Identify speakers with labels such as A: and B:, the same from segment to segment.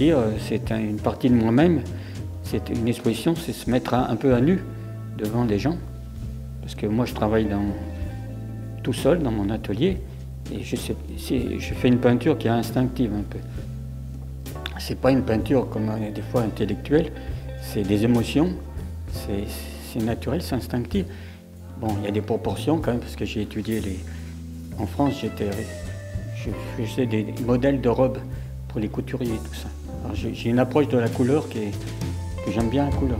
A: dire, c'est une partie de moi-même. C'est une exposition, c'est se mettre un peu à nu devant des gens. Parce que moi, je travaille tout seul dans mon atelier et je fais une peinture qui est instinctive un peu. C'est pas une peinture comme des fois intellectuelle, c'est des émotions, c'est naturel, c'est instinctif. Bon, il y a des proportions quand même parce que j'ai étudié en France, je faisais des modèles de robes pour les couturiers, tout ça. Alors j'ai une approche de la couleur que j'aime bien la couleur.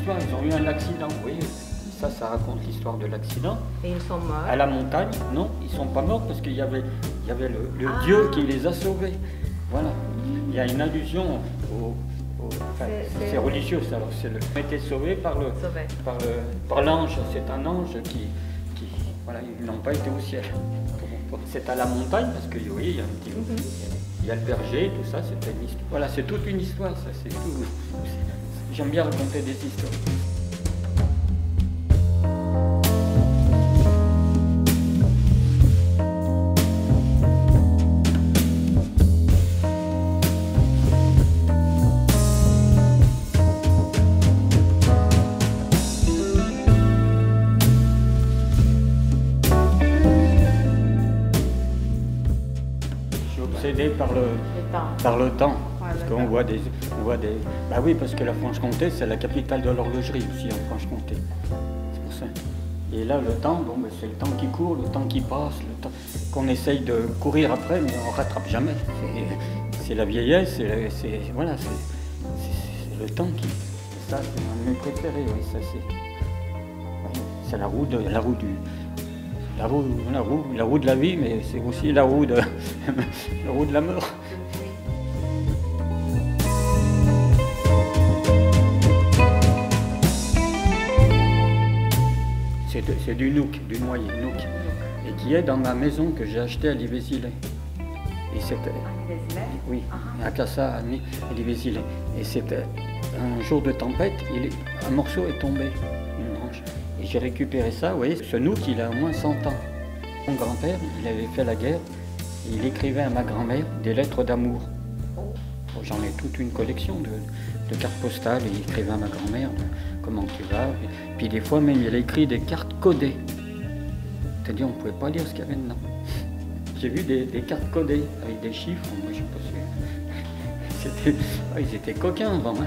A: Ils ont eu un accident, oui. Ça raconte l'histoire de l'accident.
B: Et ils sont morts? À
A: la montagne, non, ils ne sont pas morts parce qu'il y avait le Dieu qui les a sauvés. Voilà. Il y a une allusion c'est religieux, alors ils ont été sauvés par l'ange. C'est un ange qui voilà, ils n'ont pas été au ciel. C'est à la montagne parce que oui, il y a un petit il y a le berger, tout ça, c'était une histoire. Voilà, c'est toute une histoire, ça, c'est tout. J'aime bien raconter des histoires. Obsédé par le temps, parce qu'on voit des... Bah oui, parce que la Franche-Comté, c'est la capitale de l'horlogerie aussi, en Franche-Comté. C'est pour ça. Et là, le temps, bon, c'est le temps qui court, le temps qui passe, le temps qu'on essaye de courir après, mais on ne rattrape jamais. C'est la vieillesse, voilà, c'est le temps qui... Ça, c'est un de mes préférés, oui, ça c'est la roue de la vie, mais c'est aussi la roue de la mort. C'est du nouk, du noyer, nouk, et qui est dans ma maison que j'ai achetée à Livézillet. Et c'était, oui, à Cassa, à Livézillet. Et c'était un jour de tempête, un morceau est tombé, une branche. Et j'ai récupéré ça, vous voyez, ce nouk, il a au moins 100 ans. Mon grand-père, il avait fait la guerre, et il écrivait à ma grand-mère des lettres d'amour. J'en ai toute une collection de cartes postales, et il écrivait à ma grand-mère comment tu vas. Puis des fois même, il a écrit des cartes codées. C'est-à-dire, on ne pouvait pas lire ce qu'il y avait dedans. J'ai vu des cartes codées avec des chiffres, moi je sais pas si... Ils étaient coquins avant. Hein.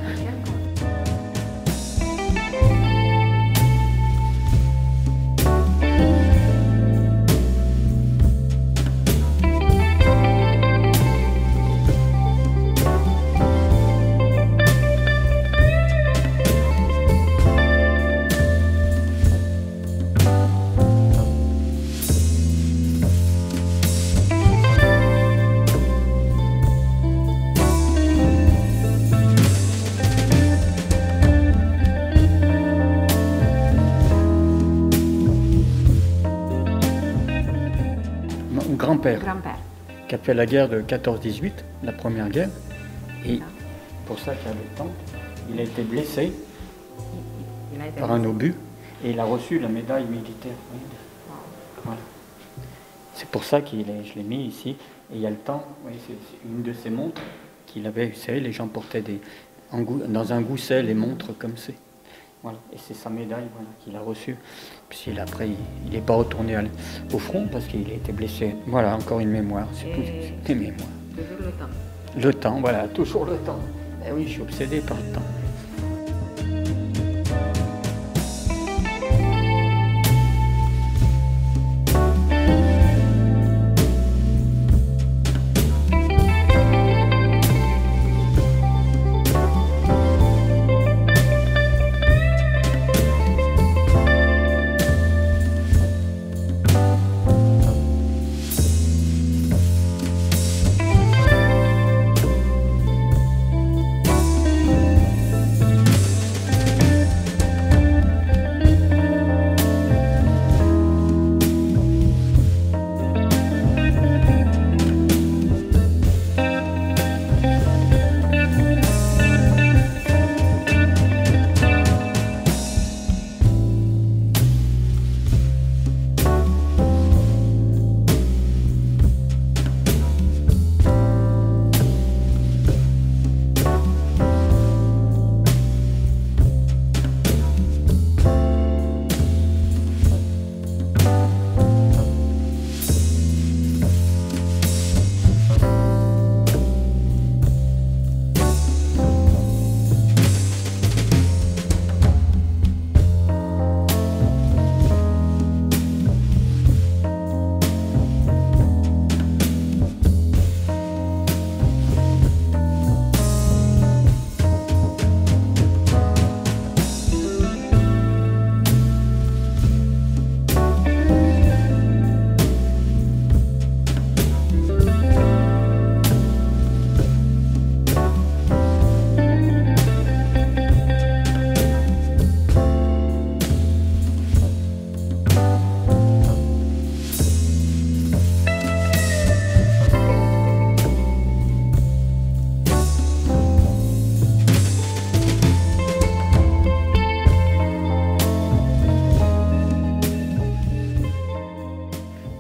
A: grand-père,
B: Grand-père.
A: qui a fait la guerre de 14-18, la première guerre. Et pour ça qu'il y a le temps, il a été blessé par un obus et il a reçu la médaille militaire. Voilà. C'est pour ça que je l'ai mis ici. Et il y a le temps, oui, c'est une de ses montres qu'il avait, vous savez, les gens portaient dans un gousset les montres comme c'est. Voilà. Et c'est sa médaille voilà, qu'il a reçue. Puis après, il n'est pas retourné au front parce qu'il a été blessé. Voilà, encore une mémoire, c'est tout, des mémoires.
B: Toujours le temps.
A: Le temps, voilà, toujours le temps. Eh oui, je suis obsédé par le temps.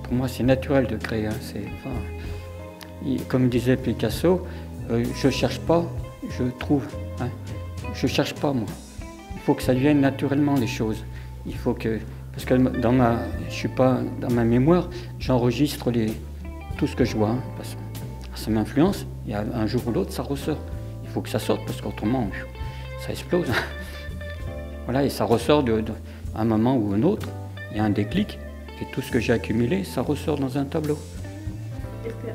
A: Pour moi, c'est naturel de créer. Hein. Comme disait Picasso, je ne cherche pas, je trouve. Hein. Je ne cherche pas, moi. Il faut que ça vienne naturellement, les choses. Il faut que... Parce que je suis pas dans ma mémoire, j'enregistre tout ce que je vois. Hein, parce que ça m'influence, et un jour ou l'autre, ça ressort. Il faut que ça sorte, parce qu'autrement, ça explose. Voilà, et ça ressort à un moment ou un autre. Il y a un déclic. Et tout ce que j'ai accumulé, ça ressort dans un tableau.
B: Est-ce que